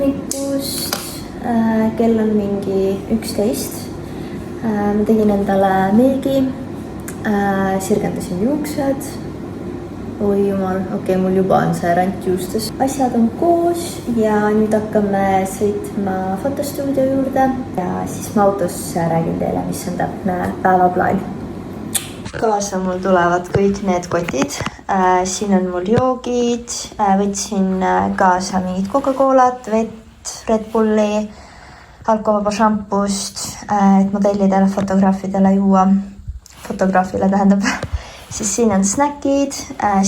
hommikust, kell on mingi 11. Ma tegin endale meegi, sirgendasin juuksed. Oi jumal, okei, mul juba on see rant juustes. Asjad on koos ja nüüd hakkame sõitma fotostuudio juurde ja siis ma autos räägin teile, mis on täpne päevaplaan. Kaasa mul tulevad kõik need kotid. Siin on mul joogid, võtsin kaasa mingid Coca-Colat, vett, Red Bulli, alkovaba šampust, et modellidele, fotograafidele juua. Fotograafile tähendab. Siis siin on snäkid,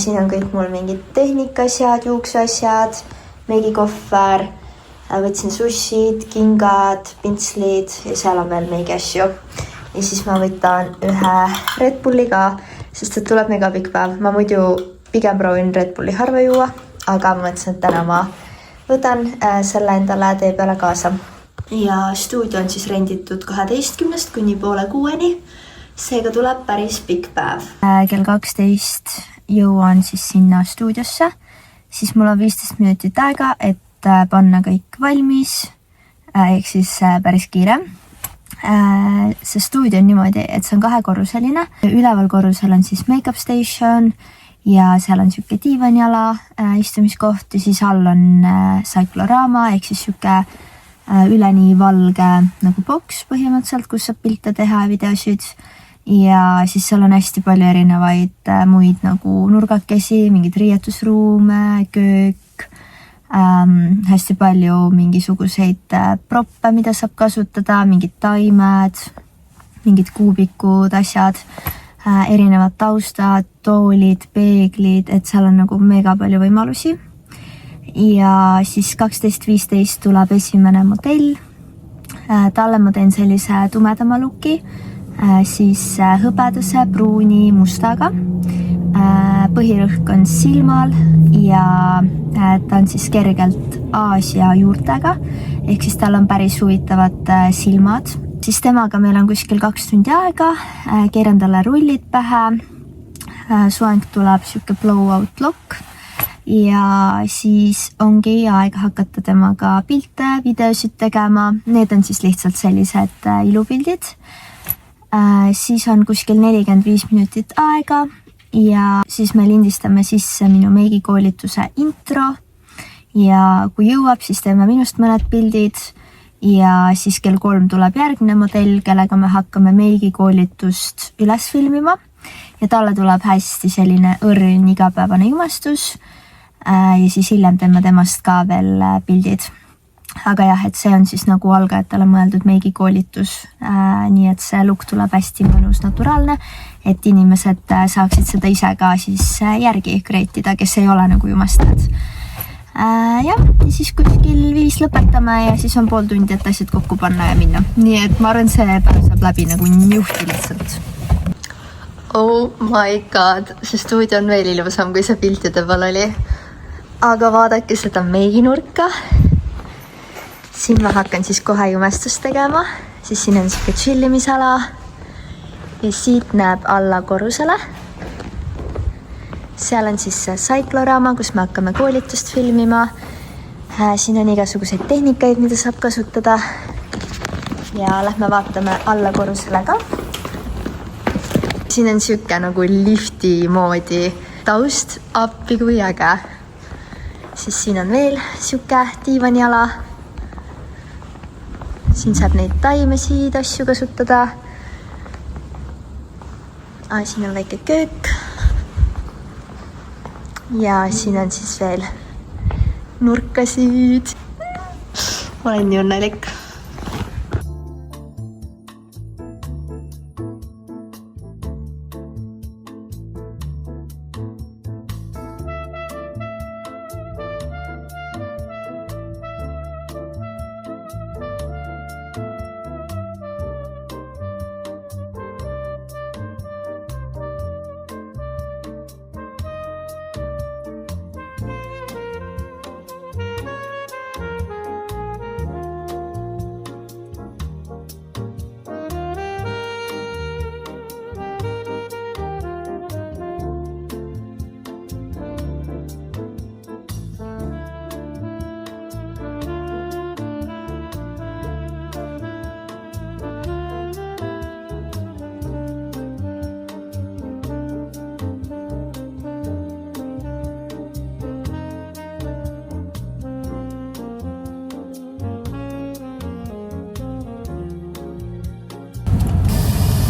siin on kõik mul mingid tehnikaasjad, juukseasjad, meigikohver, võtsin sushid, kingad, pintslid ja seal on veel meigi asju. Ja siis ma võtan ühe Red Bulli ka, sest et tuleb mega pikk päev. Ma muidu pigem proovin Red Bulli harva juua, aga ma mõtlesin, et täna ma võtan selle endale tee peale kaasa. Ja stuudio on siis renditud 12 kuni poole 6. Seega tuleb päris pikk päev. Kell 12 jõuan siis sinna stuudiosse. Siis mul on 15 minutit aega, et panna kõik valmis. Ehk siis päris kiire. See stuudio on niimoodi, et see on 2-korruseline. Üleval korrusel on siis make-up station ja seal on siuke diivaniala istumiskoht ja siis all on Cyclorama ehk siis siuke üleni valge nagu boks põhimõtteliselt, kus saab pilte teha ja videosid. Ja siis seal on hästi palju erinevaid muid nagu nurgakesi, mingid riietusruume, köök, hästi palju mingisuguseid proppe, mida saab kasutada, mingid taimed, mingid kuubikud, asjad, erinevad taustad, toolid, peeglid, et seal on nagu mega palju võimalusi. Ja siis 12.15 tuleb esimene modell. Talle ma teen sellise tumedama looki. Siis hõbedase, pruuni, mustaga. Põhirõhk on silmal ja ta on siis kergelt Aasia juurtega. Ehk siis tal on päris huvitavad silmad. Siis temaga meil on kuskil 2 tundi aega. Keeran talle rullid pähe. Soeng tuleb siuke blowout look. Ja siis ongi aega hakata temaga pilte, videosid tegema. Need on siis lihtsalt sellised ilupildid. Siis on kuskil 45 minutit aega ja siis me lindistame sisse minu meigikoolituse intro ja kui jõuab, siis teeme minust mõned pildid ja siis kell 3 tuleb järgmine modell, kellega me hakkame meigikoolitust üles filmima ja talle tuleb hästi selline õrn igapäevane jumastus ja siis hiljem teeme temast ka veel pildid. Aga jah, et see on siis nagu algajatele mõeldud meigikoolitus, nii et see look tuleb hästi mõnus naturaalne, et inimesed saaksid seda ise ka siis järgi kreetida, kes ei ole nagu jumastajad. Ja siis kuskil 5 lõpetame ja siis on pool tundi, et asjad kokku panna ja minna. Nii et ma arvan, see päev saab läbi nagu njuhti lihtsalt. Oh my god, see stuudio on veel ilusam, kui see piltide peal oli. Aga vaadake seda meiginurka. Siin ma hakkan siis kohe jumestust tegema, siis siin on siuke chillimisala ja siit näeb alla korrusele. Seal on siis Cyclorama, kus me hakkame koolitust filmima. Siin on igasuguseid tehnikaid, mida saab kasutada ja lähme vaatame alla korrusele ka. Siin on siuke nagu lifti moodi taust, appi kui äge. Siis siin on veel siuke diivaniala. Siin saab neid taimesid asju kasutada. Siin on väike köök. Ja siin on siis veel nurkasid. Olen nii õnnelik.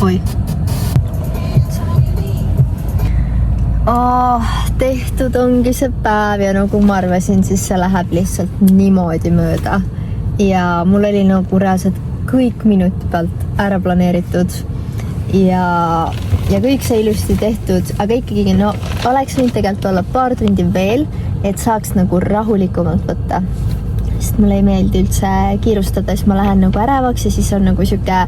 Oi. Tehtud ongi see päev ja nagu ma arvasin, siis see läheb lihtsalt niimoodi mööda. Ja mul oli nagu reaalselt kõik minuti pealt ära planeeritud ja kõik see ilusti tehtud, aga ikkagi oleks võinud tegelikult olla paar tundi veel, et saaks nagu rahulikumalt võtta. Sest mulle ei meeldi üldse kiirustada, siis ma lähen nagu ärevaks ja siis on nagu siuke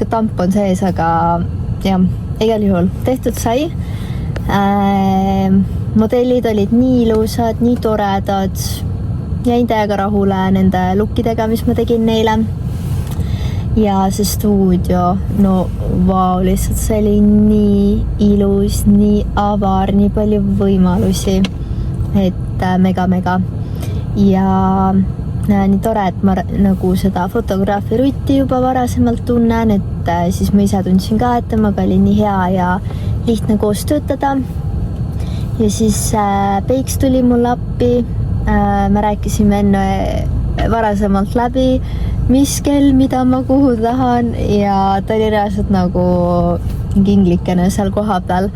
tamp on sees, aga jah, igal juhul tehtud sai. Modellid olid nii ilusad, nii toredad. Jäin täiega rahule nende lukkidega, mis ma tegin neile. Ja see stuudio, vau, lihtsalt see oli nii ilus, nii avar, nii palju võimalusi. Et mega. Ja nii tore, et ma nagu seda fotograafi Rutti juba varasemalt tunnen, et siis ma ise tundsin ka, et temaga oli nii hea ja lihtne koos töötada. Ja siis Peiks tuli mulle appi. Me rääkisime enne varasemalt läbi, mis kell, mida ma kuhu tahan ja ta oli reaalselt nagu inglikene seal koha peal.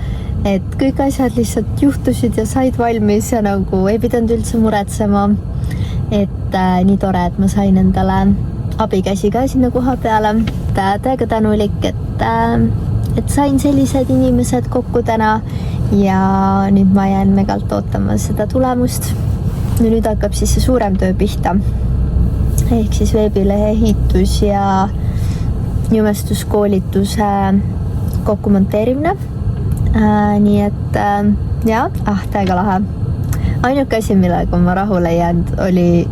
Et kõik asjad lihtsalt juhtusid ja said valmis ja nagu ei pidanud üldse muretsema. Et nii tore, et ma sain endale abikäsi ka sinna koha peale. Täiega tänulik, et sain sellised inimesed kokku täna ja nüüd ma jään megalt ootama seda tulemust. Ja nüüd hakkab siis see suurem töö pihta. Ehk siis veebilehe ehitus ja jumestuskoolituse kokku monteerimine. Nii et täiega lahe. Ainuke asi, millega ma rahule jäänud, oli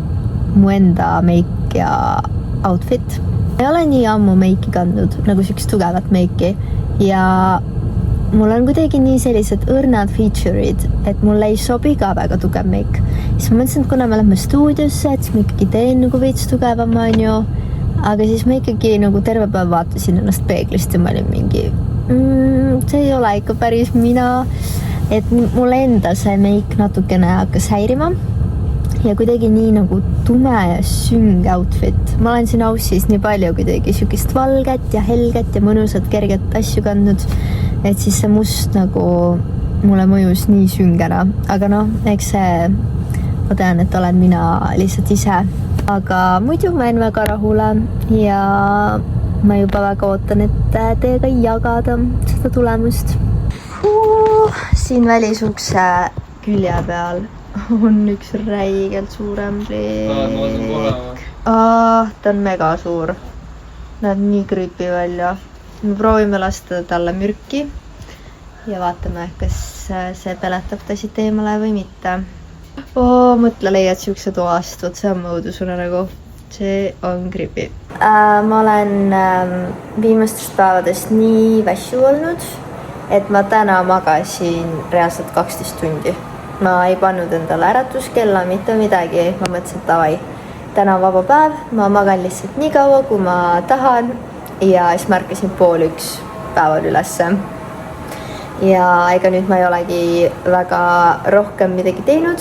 mu enda meik ja outfit. Ei ole nii ammu meiki kandnud, nagu siukest tugevat meiki. Ja mul on kuidagi nii sellised õrnad feature'id, et mulle ei sobi ka väga tugev meik. Siis ma mõtlesin, et kuna me lähme stuudiosse, et siis ma ikkagi teen nagu veits tugevama, on ju. Aga siis ma ikkagi nagu terve päev vaatasin ennast peeglist ja ma olin mingi, see ei ole ikka päris mina. Et mulle enda see meik natukene hakkas häirima ja kuidagi nii nagu tume ja süng outfit. Ma olen siin Aussis nii palju kuidagi siukest valget ja helget ja mõnusat kerget asju kandnud, et siis see must nagu mulle mõjus nii süngena. Aga eks see, ma tean, et olen mina lihtsalt ise. Aga muidu ma olen väga rahule ja ma juba väga ootan, et teiega jagada seda tulemust. Siin välisukse külje peal on üks räigelt suurem pleek. Ta on mega suur. Näeb nii creepy välja. Me proovime lasta talle mürki ja vaatame, kas see peletab ta siit eemale või mitte. Mõtle, leiad siukse toast, see on mõõdusune nagu. See on creepy. Ma olen viimastest päevadest nii vässu olnud, et ma täna magasin reaalselt 12 tundi. Ma ei pannud endale äratuskella, mitte midagi. Ma mõtlesin, et davai, täna on vaba päev, ma magan lihtsalt nii kaua, kui ma tahan. Ja siis märkasin 12:30 päeval ülesse. Ja ega nüüd ma ei olegi väga rohkem midagi teinud.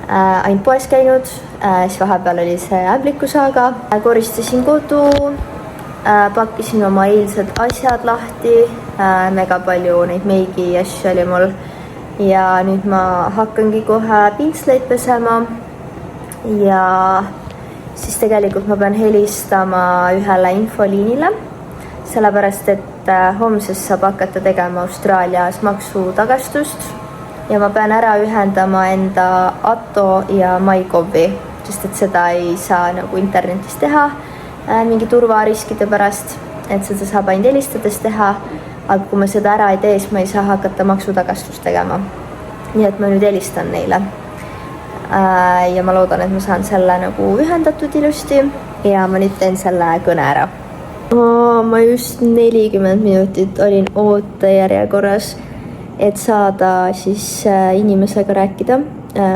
Ainult poes käinud, siis vahepeal oli see ämblikusaaga. Koristasin kodu, pakkisin oma eilsed asjad lahti. Mega palju neid meigi asju oli mul. Ja nüüd ma hakkangi kohe pintsleid pesema. Ja siis tegelikult ma pean helistama ühele infoliinile, sellepärast et homsest saab hakata tegema Austraalias maksutagastust ja ma pean ära ühendama enda Atto ja MyGovi, sest et seda ei saa nagu internetis teha mingi turvariskide pärast, et seda saab ainult helistades teha, aga kui ma seda ära ei tee, siis ma ei saa hakata maksutagastust tegema. Nii et ma nüüd helistan neile. Ja ma loodan, et ma saan selle nagu ühendatud ilusti ja ma nüüd teen selle kõne ära. Ma just 40 minutit olin ootejärjekorras, et saada siis inimesega rääkida.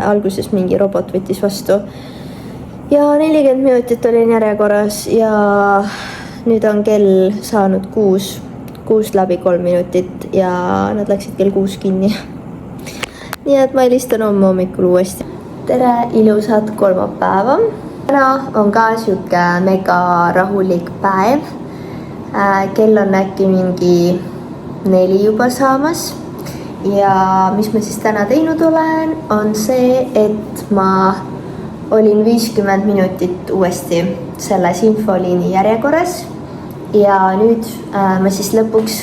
Alguses mingi robot võttis vastu ja 40 minutit olin järjekorras ja nüüd on kell saanud 6 läbi 3 minutit ja nad läksid kell 6 kinni. Nii et ma helistan homme hommikul uuesti. Tere, ilusat kolmapäeva. Täna on ka siuke mega rahulik päev. Kell on äkki mingi 4 juba saamas ja mis ma siis täna teinud olen, on see, et ma olin 50 minutit uuesti selles infoliini järjekorras ja nüüd ma siis lõpuks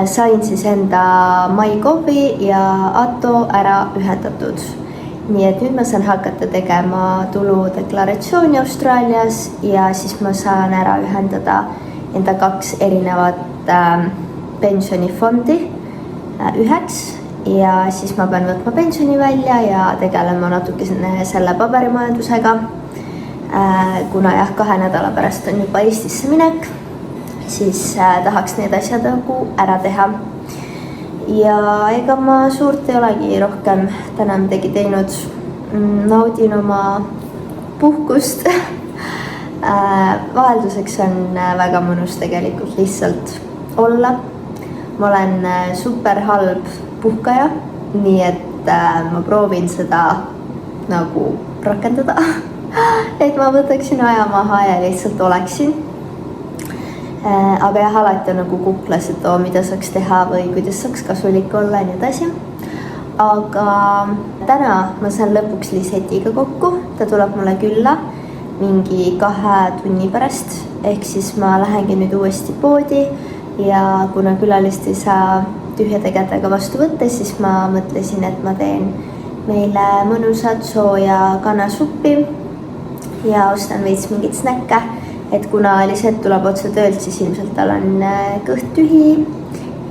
sain siis enda MyGovi ja Atto ära ühendatud. Nii et nüüd ma saan hakata tegema tuludeklaratsiooni Austraalias ja siis ma saan ära ühendada enda 2 erinevat pensionifondi üheks ja siis ma pean võtma pensioni välja ja tegelema natuke selle paberimajandusega. Kuna jah, 2 nädala pärast on juba Eestisse minek, siis tahaks need asjad nagu ära teha. Ja ega ma suurt ei olegi rohkem täna midagi teinud. Naudin oma puhkust. Vahelduseks on väga mõnus tegelikult lihtsalt olla. Ma olen super halb puhkaja, nii et ma proovin seda nagu rakendada. Et ma võtaksin aja maha ja lihtsalt oleksin. Aga jah, alati on nagu kuklas, et mida saaks teha või kuidas saaks kasulik olla ja nii edasi. Aga täna ma saan lõpuks Lisetiga kokku. Ta tuleb mulle külla mingi 2 tunni pärast. Ehk siis ma lähengi nüüd uuesti poodi ja kuna külalist ei saa tühjade kätega vastu võtta, siis ma mõtlesin, et ma teen meile mõnusat sooja kanasuppi ja ostan veits mingit snäkke. Et kuna Liset tuleb otse töölt, siis ilmselt tal on kõht tühi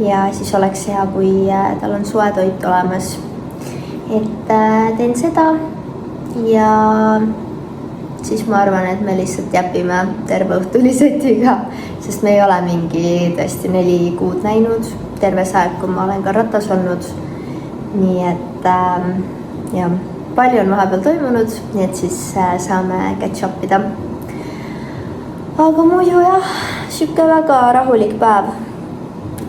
ja siis oleks hea, kui tal on soe toit olemas. Et teen seda ja siis ma arvan, et me lihtsalt jäpime terve õhtu Lisetiga, sest me ei ole mingi tõesti 4 kuud näinud, terve aeg, kui ma olen ka ratas olnud. Nii et ja, palju on vahepeal toimunud, nii et siis saame catch-upida. Aga muidu jah, siuke väga rahulik päev.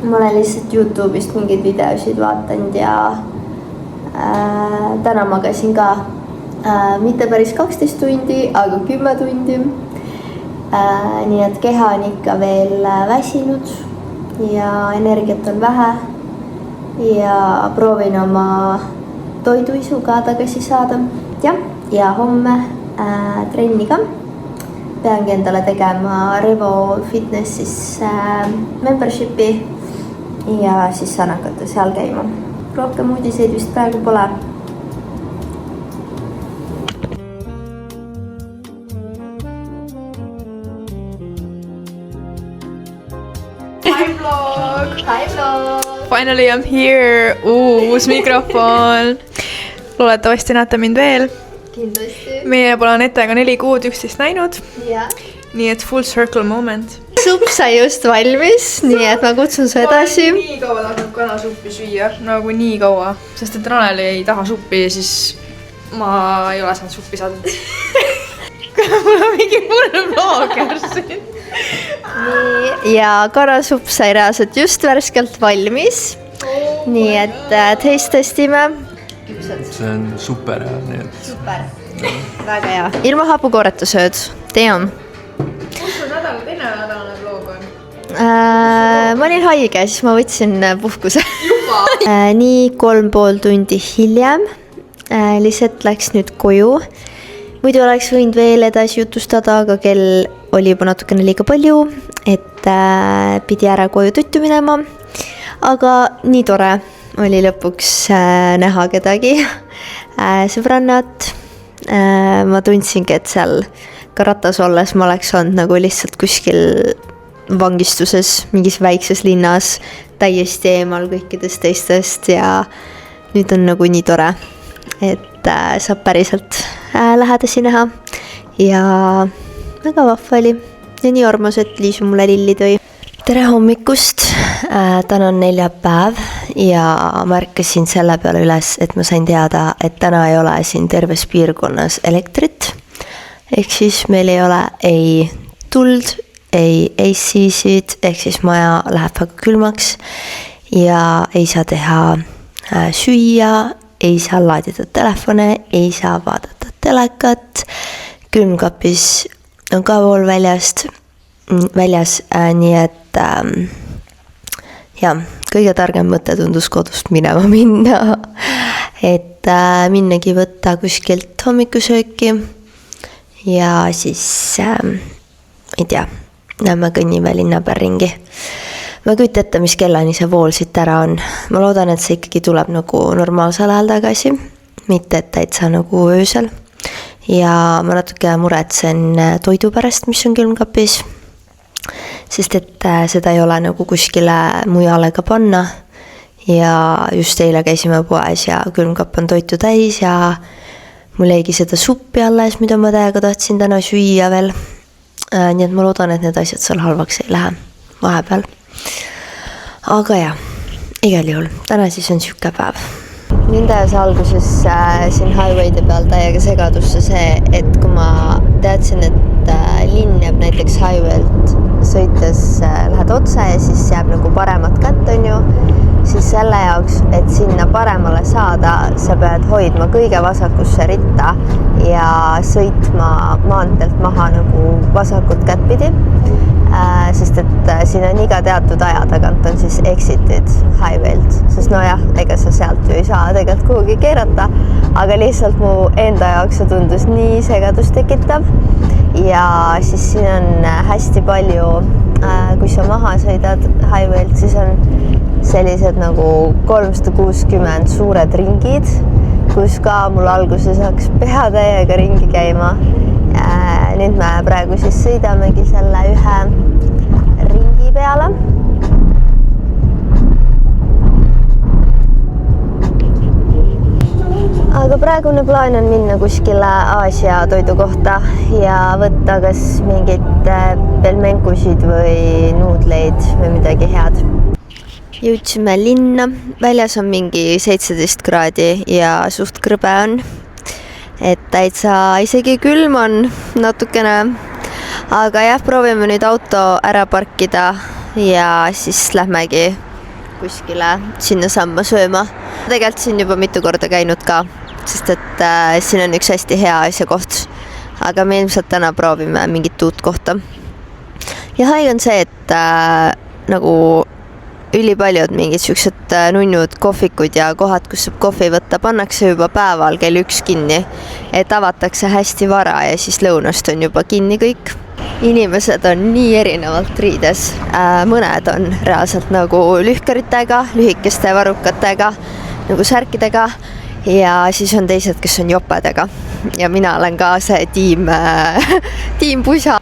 Ma olen lihtsalt YouTube'ist mingeid videosid vaatanud ja täna magasin ka mitte päris 12 tundi, aga 10 tundi. Nii et keha on ikka veel väsinud ja energiat on vähe ja proovin oma toiduisu ka tagasi saada. Ja homme trenni ka. Peangi endale tegema Revo Fitnessis membershipi ja siis saan hakata seal käima. Rohkem uudiseid vist praegu pole. Hi vlog! Hi vlog! Finally I'm here! Uus mikrofon! Loodetavasti näete mind veel. Kindlasti. Meie pole Anetega 4 kuud üksteist näinud. Ja. Nii et full circle moment. Supp sai just valmis, nii et ma kutsun su edasi. Ma olen nii kaua tahtnud kanasuppi süüa, nagu nii kaua. Sest et Raneli ei taha suppi, siis ma ei ole saanud suppi saada. Mul on mingi hull vlogger siin. Nii, ja kanasupp sai reaalselt just värskelt valmis. Nii et teistestime. See on super hea, nii et... Super, väga hea. Ilma hapukooreta sööd, tean. Kus sul teine nädalane vlog on? Ma olin haige, siis ma võtsin puhkuse. Juba? Nii 3,5 tundi hiljem. Liset läks nüüd koju. Muidu oleks võinud veel edasi jutustada, aga kell oli juba natukene liiga palju, et pidi ära koju tuttu minema. Aga nii tore oli lõpuks näha kedagi, sõbrannat. Ma tundsingi, et seal ka ratas olles ma oleks olnud nagu lihtsalt kuskil vangistuses, mingis väikses linnas, täiesti eemal kõikidest teistest ja nüüd on nagu nii tore, et saab päriselt lähedasi näha ja väga vahva oli ja nii armas, et Liisu mulle lilli tõi. Tere hommikust, täna on neljapäev ja märkasin selle peale üles, et ma sain teada, et täna ei ole siin terves piirkonnas elektrit. Ehk siis meil ei ole ei tuld, ei AC-sid, ehk siis maja läheb väga külmaks ja ei saa teha süüa, ei saa laadida telefone, ei saa vaadata telekat, külmkapis on ka vool väljast. väljas, nii et jah, kõige targem mõte tundus kodust minema minna, et minnagi võtta kuskilt hommikusööki ja siis ei tea, me kõnnime linna peal ringi. Ma ei kujuta ette, mis kellani see vool siit ära on. Ma loodan, et see ikkagi tuleb nagu normaalsel ajal tagasi, mitte et täitsa nagu öösel. Ja ma natuke muretsen toidu pärast, mis on külmkapis, sest et seda ei ole nagu kuskile mujale ka panna. Ja just eile käisime poes ja külmkapp on toitu täis ja mul jäigi seda suppi alles, mida ma täiega tahtsin täna süüa veel. Nii et ma loodan, et need asjad seal halvaks ei lähe vahepeal. Aga jah, igal juhul, täna siis on siuke päev. Mind ajas alguses siin highwayde peal täiega segadusse see, et kui ma teadsin, et linn jääb näiteks highwaylt sõites lähed otse ja siis jääb nagu paremat kätt, on ju, siis selle jaoks, et sinna paremale saada, sa pead hoidma kõige vasakusse ritta ja sõitma maanteelt maha nagu vasakut kättpidi. Sest et siin on iga teatud aja tagant on siis exitid highwaylt, sest nojah, ega sa sealt ju ei saa tegelikult kuhugi keerata, aga lihtsalt mu enda jaoks see tundus nii segadust tekitav ja siis siin on hästi palju, kui sa maha sõidad highwaylt, siis on sellised nagu 360 suured ringid, kus ka mul alguses hakkas pea täiega ringi käima. Nüüd me praegu siis sõidamegi selle ühe ringi peale. Aga praegune plaan on minna kuskile Aasia toidu kohta ja võtta kas mingit pelmenkusid või nuudleid või midagi head. Jõudsime linna, väljas on mingi 17 kraadi ja suht krõbe on. Et täitsa isegi külm on natukene, aga jah, proovime nüüd auto ära parkida ja siis lähmegi kuskile sinna samma sööma. Tegelikult siin juba mitu korda käinud ka, sest et siin on üks hästi hea asja koht, aga me ilmselt täna proovime mingit uut kohta. Ja haige on see, et nagu ülipaljud mingid siuksed nunnud kohvikud ja kohad, kus saab kohvi võtta, pannakse juba päeval kell 1 kinni, et avatakse hästi vara ja siis lõunast on juba kinni kõik. Inimesed on nii erinevalt riides, mõned on reaalselt nagu lühkaritega, lühikeste varrukatega, nagu särkidega ja siis on teised, kes on jopedega ja mina olen ka see tiim pusa.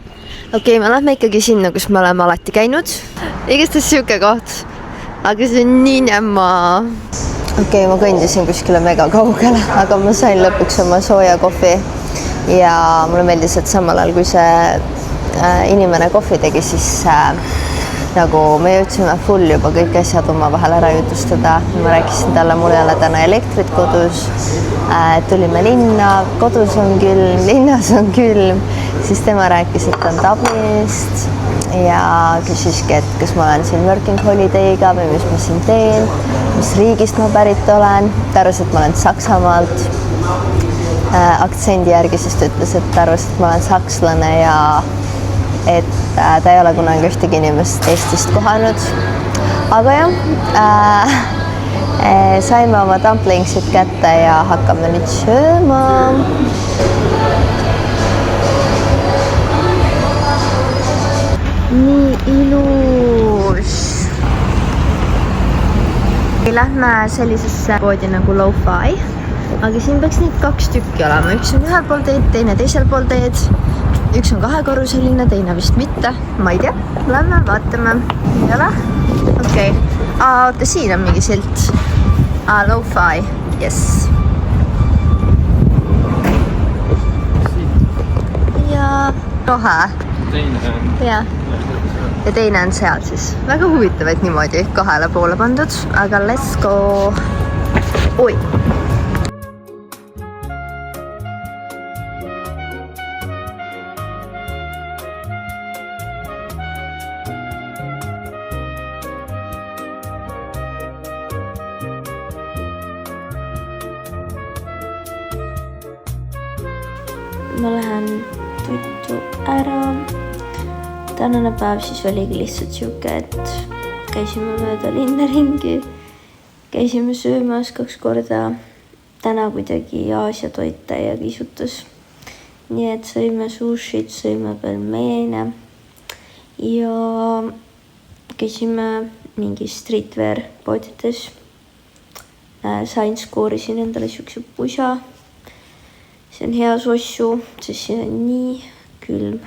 Okei, me lähme ikkagi sinna, kus me oleme alati käinud. Igastes siuke koht. Aga see on nii nämma. Okei, ma kõndisin kuskile mega kaugele, aga ma sain lõpuks oma sooja kohvi ja mulle meeldis, et samal ajal kui see inimene kohvi tegi, siis nagu me jõudsime full juba kõik asjad oma vahel ära jutustada. Ma rääkisin talle, mul ei ole täna elektrit kodus, tulime linna, kodus on külm, linnas on külm, siis tema rääkis, et on Dublinist ja küsiski, et kas ma olen siin working holiday'ga või mis ma siin teen, mis riigist ma pärit olen. Ta arvas, et ma olen Saksamaalt aktsendi järgi, sest ütles, et ta arvas, et ma olen sakslane ja et ta ei ole kunagi ühtegi inimest Eestist kohanud. Aga jah, saime oma dumplingsid kätte ja hakkame nüüd sööma. Nii ilus. Lähme sellisesse poodi nagu Lo-Fi, aga siin peaks neid 2 tükki olema. Üks on ühel pool teed, teine teisel pool teed. Üks on 2-korruseline, teine vist mitte. Ma ei tea. Lähme, vaatame. Ei ole? Okei. Oota, siin on mingi silt. Lo-Fi. Yes. Ja rohe. Ja teine on seal siis. Väga huvitav, et niimoodi 2 poole pandud, aga let's go. Oi. Ma lähen tuttu ära. tänane päev siis oligi lihtsalt siuke, et käisime mööda linna ringi, käisime söömas 2 korda. Täna kuidagi Aasia toit täiega kisutas. Nii et sõime sushit, sõime pelmeene ja käisime mingi streetwear poodides. Skoorisin endale siukse pusa. See on hea sossu, sest siin on nii külm.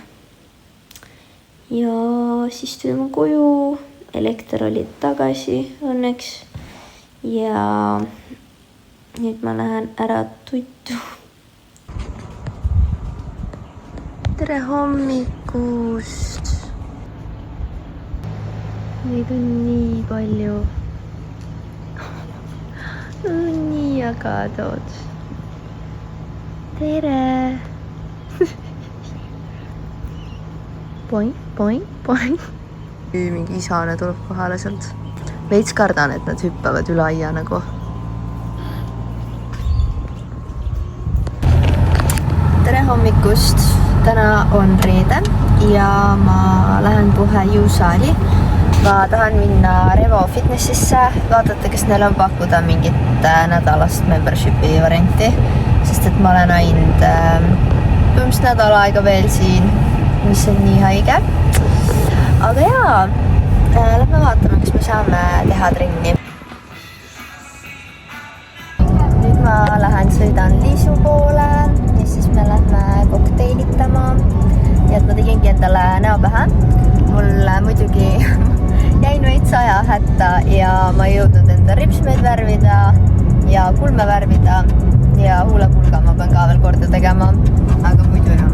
Ja siis tulime koju, elekter oli tagasi õnneks ja nüüd ma lähen ära tuttu. Tere hommikust! Neid on nii palju. Nii agadod. Tere! Boing, boing, boing. Mingi isane tuleb kohale sealt. Veits kardan, et nad hüppavad üle aia nagu. Tere hommikust! Täna on reede ja ma lähen kohe jõusaali. Ma tahan minna Revo Fitnessisse, vaadata, kas neil on pakkuda mingit nädalast membershipi varianti, sest et ma olen ainult põhimõtteliselt nädal aega veel siin, mis on nii haige. Aga jaa, lähme vaatame, kas me saame teha trenni. Nüüd ma lähen sõidan Liisu poole ja siis me lähme kokteilitama ja et ma tegingi endale näo pähe. Mul muidugi jäin veits aja hätta ja ma ei jõudnud enda ripsmeid värvida ja kulme värvida ja huulepulga ma pean ka veel korda tegema, aga muidu jah.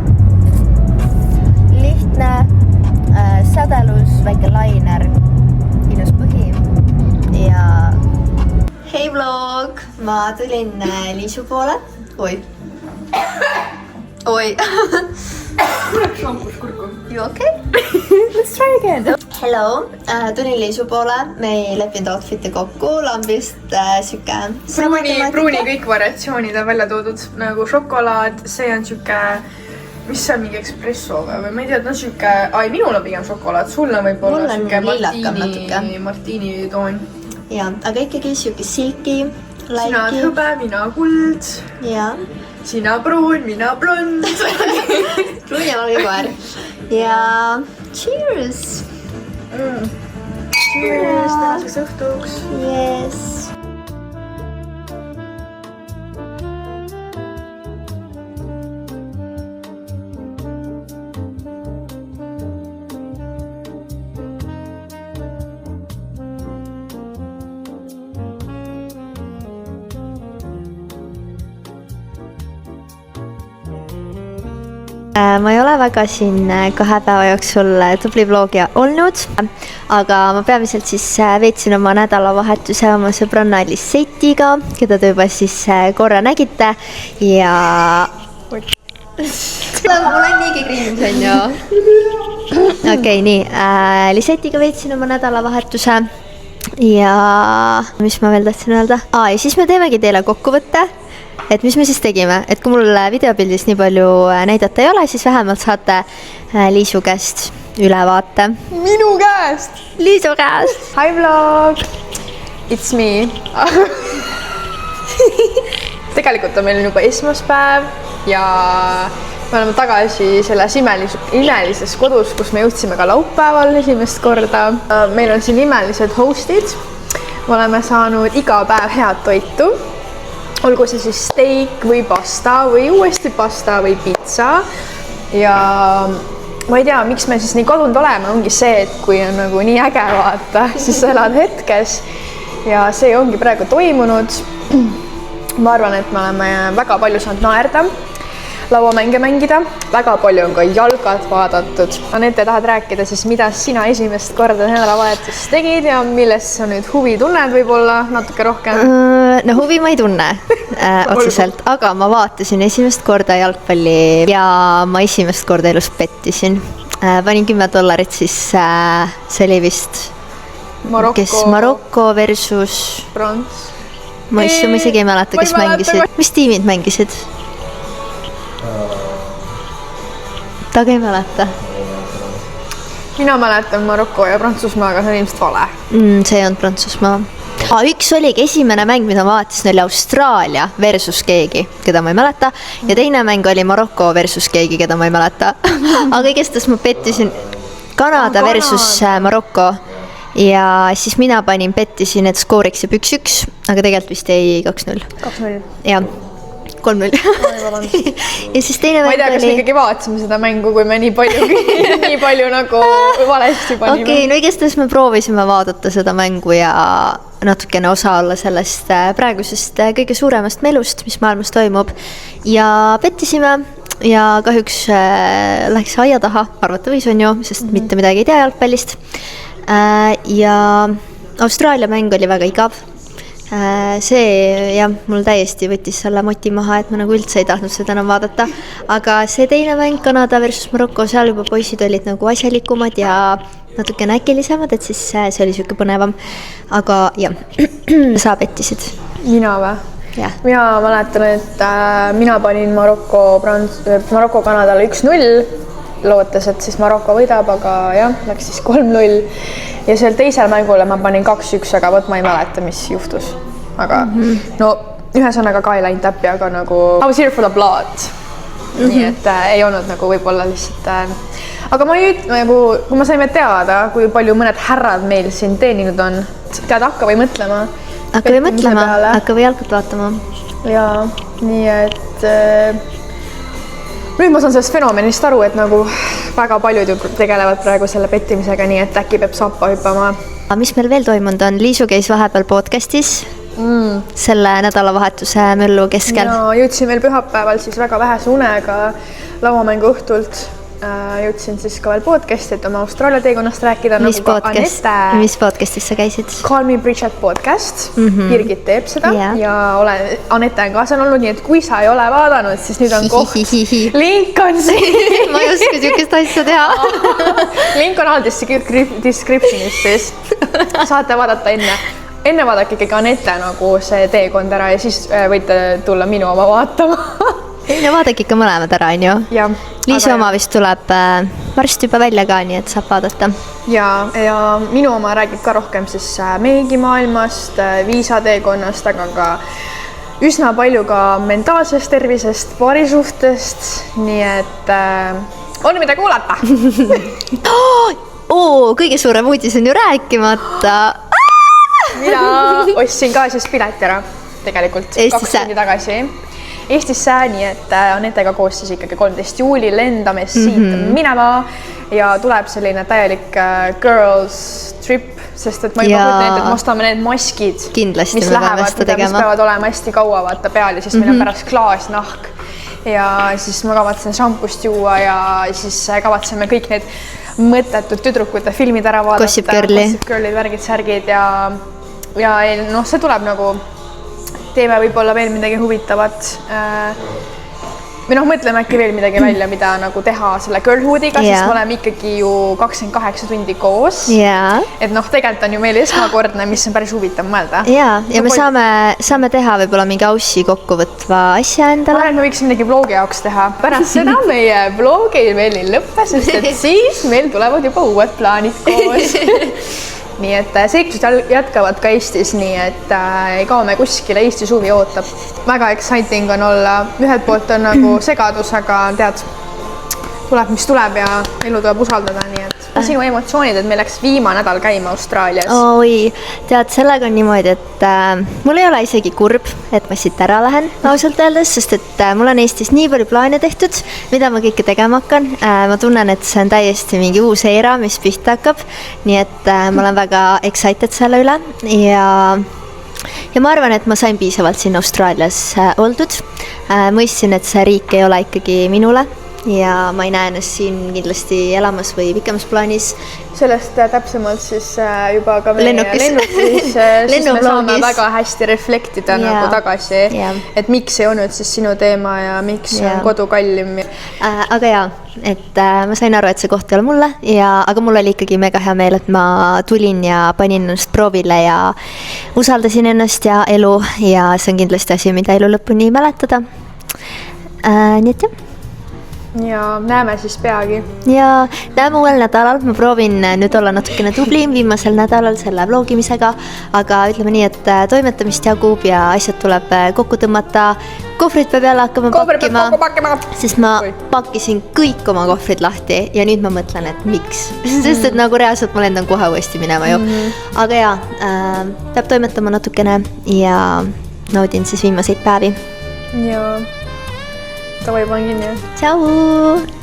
Lihtne sädelus, väike lainer, ilus põhi ja hei vlog! Ma tulin Liisu poole. Oi! Oi! Šampus kurku. You okay? Let's try again. Hello! Tulin Liisu poole. Me ei leppinud outfiti kokku. Lambist süke... Pruuni kõik variatsioonid on välja toodud. Nagu šokolaad, see on süke... Mis see on mingi espresso või? Ma ei tea, et on süke... minul on pigem šokolaad. Sul on võib-olla süke martini toon. Ja, aga ikkagi süke silki. Sina oled hõbe, mina kuld. Ja. Sina pruun, mina blond. Pruun ja valge koer. Ja cheers! Cheers tänaseks õhtuks. Yes! Ma ei ole väga siin 2 päeva jooksul tubli vlogija olnud, aga ma peamiselt siis veetsin oma nädalavahetuse oma sõbranna Lisetiga, keda te juba siis korra nägite ja... Mul on niigi kriimis, on ju. Okei, nii. Lisetiga veetsin oma nädalavahetuse ja mis ma veel tahtsin öelda? Ja siis me teemegi teile kokkuvõtte. Et mis me siis tegime, et kui mul videopildis nii palju näidata ei ole, siis vähemalt saate Liisu käest ülevaate. Minu käest! Liisu käest! Hi vlog! It's me! Tegelikult on meil juba esmaspäev ja me oleme tagasi selles imelises kodus, kus me jõudsime ka laupäeval esimest korda. Meil on siin imelised hostid. Me oleme saanud iga päev head toitu. Olgu see siis steak või pasta või uuesti pasta või pizza. Ja ma ei tea, miks me siis nii kadunud oleme, ongi see, et kui on nagu nii äge vaata, siis sa elad hetkes. Ja see ongi praegu toimunud. Ma arvan, et me oleme väga palju saanud naerda, lauamänge mängida. Väga palju on ka jalgad vaadatud. Anette, tahad rääkida siis, mida sina esimest korda nädalavahetus tegid ja millest sa nüüd huvi tunned võib-olla natuke rohkem? No huvi ma ei tunne otseselt, aga ma vaatasin esimest korda jalgpalli ja ma esimest korda elus pettisin. Panin $10, siis see oli vist Marokko versus Prants. Ma isegi ei mäleta, kes mängisid. Mis tiimid mängisid? Taga ei mäleta. mina mäletan Maroko ja Prantsusmaa, aga see on ilmselt vale. See ei olnud Prantsusmaa. Üks oligi esimene mäng, mida ma vaatasin, oli Austraalia versus keegi, keda ma ei mäleta. Ja teine mäng oli Maroko versus keegi, keda ma ei mäleta. Aga igatahes ma pettisin Kanada versus Maroko. Ja siis mina pettisin, et skooriks jääb 1-1, aga tegelikult vist ei 2-0. 2-0. Ja 3-0. Ja siis teine ma ei tea, kas me ikkagi vaatasime seda mängu, kui me nii palju nagu valesti panime. Okei, no igatahes me proovisime vaadata seda mängu ja natukene osa olla sellest praegusest kõige suuremast melust, mis maailmas toimub. Ja pettisime ja kahjuks läks aia taha, arvata võis on ju, sest mitte midagi ei tea jalgpallist. Ja Austraalia mäng oli väga igav. See jah, mul täiesti võttis selle moti maha, et ma nagu üldse ei tahtnud seda enam vaadata. Aga see teine mäng, Kanada versus Maroko, seal juba poisid olid nagu asjalikumad ja natuke äkilisemad, et siis see oli siuke põnevam. Aga jah, sa pettisid. Mina või? Ja. Mina mäletan, et mina panin Maroko Kanadale 1-0. Lootes, et siis Maroko võidab, aga jah, läks siis 3-0 ja seal teisel mängule ma panin 2-1, aga võt ma ei mäleta, mis juhtus. Aga no ühesõnaga ka ei läinud täppi, aga nagu I was here for the blood. Nii et ei olnud nagu võib-olla lihtsalt aga ma nüüd nagu, kui ma saime teada, kui palju mõned härrad meil siin teeninud on, tead, hakka või mõtlema. Hakka või jalgut vaatama. Ja nii et nüüd ma saan sellest fenomenist aru, et nagu väga paljud tegelevad praegu selle pettimisega, nii et äkki peab sappa hüppama. Mis meil veel toimunud on? Liisu käis vahepeal podcastis selle nädalavahetuse möllu keskel. No, jõudsin veel pühapäeval siis väga vähese unega lauamängu õhtult. Jõudsin siis ka veel podcasti, et oma Austraalia teekonnast rääkida. Mis podcastis sa käisid? Call Me Bridget podcast. Birgit teeb seda ja Anette on kaasa olnud, nii et kui sa ei ole vaadanud, siis nüüd on koht. Link on siin. Ma ei oska siukest asja teha. Link on all descriptionis siis. Saate vaadata enne. Enne vaadake ikkagi Anette nagu see teekond ära ja siis võite tulla minu oma vaatama. Ja vaadake ikka mõlemad ära, on ju? Liisu oma vist tuleb varsti juba välja ka, nii et saab vaadata. Ja minu oma räägib ka rohkem siis meigimaailmast, viisateekonnast, aga ka üsna palju ka mentaalsest tervisest, paarisuhtest, nii et on mida kuulata. Kõige suurem uudis on ju rääkimata. Mina ostsin ka siis pileti ära tegelikult 2 tundi tagasi. Eestisse, nii et Anetega koos siis ikkagi 13 juuli lendame siit minema ja tuleb selline täielik girls trip, sest et ma juba kujutan ette, et me ostame need maskid, kindlasti mis lähevad, mis peavad olema hästi kaua vaata peal ja siis meil on pärast klaasnahk ja siis ma kavatsen šampust juua ja siis kavatseme kõik need mõttetud tüdrukute filmid ära vaadata. Gossip Girlid, värgid, särgid ja noh, see tuleb nagu teeme võib-olla veel midagi huvitavat. Me mõtleme äkki veel midagi välja, mida nagu teha selle girlhoodiga, sest me oleme ikkagi ju 28 tundi koos. Et noh, tegelikult on ju meil esmakordne, mis on päris huvitav mõelda. Ja me saame teha võib-olla mingi aussi kokkuvõtva asja endale. Ma võiksime midagi vlogi jaoks teha. Pärast seda meie vlogi veel ei lõppe, sest et siis meil tulevad juba uued plaanid koos. Nii et seiklused jätkavad ka Eestis, nii et ei kao me kuskile, Eesti suvi ootab. Väga exciting on olla, ühelt poolt on nagu segadus, aga tead, tuleb mis tuleb ja elu tuleb usaldada, nii et sinu emotsioonid, et meil läks viimane nädal käima Austraalias. Oi, tead, sellega on niimoodi, et mul ei ole isegi kurb, et ma siit ära lähen ausalt öeldes, sest et mul on Eestis nii palju plaane tehtud, mida ma kõike tegema hakkan. Ma tunnen, et see on täiesti mingi uus era, mis pihta hakkab, nii et ma olen väga excited selle üle ja ma arvan, et ma sain piisavalt siin Austraalias oldud. Mõistsin, et see riik ei ole ikkagi minule ja ma ei näe ennast siin kindlasti elamas või pikemas plaanis. Sellest täpsemalt siis juba ka meie lennukis, siis me saame väga hästi reflektida nagu tagasi, et miks ei olnud siis sinu teema ja miks on kodu kallim. Aga jaa, et ma sain aru, et see koht ei ole mulle, aga mul oli ikkagi mega hea meel, et ma tulin ja panin ennast proovile ja usaldasin ennast ja elu ja see on kindlasti asi, mida elu lõpuni mäletada. Nii et jah. ja näeme siis peagi. Ja näeme uuel nädalal, ma proovin nüüd olla natukene tublim viimasel nädalal selle vlogimisega, aga ütleme nii, et toimetamist jagub ja asjad tuleb kokku tõmmata. Kohvrid peab jälle hakkama pakkima, sest ma pakkisin kõik oma kohvrid lahti ja nüüd ma mõtlen, et miks. Sest et nagu reaalselt ma lendan kohe uuesti minema ju. Aga jaa, peab toimetama natukene ja naudin siis viimaseid päevi. Ja davai, panen kinni. Tšau!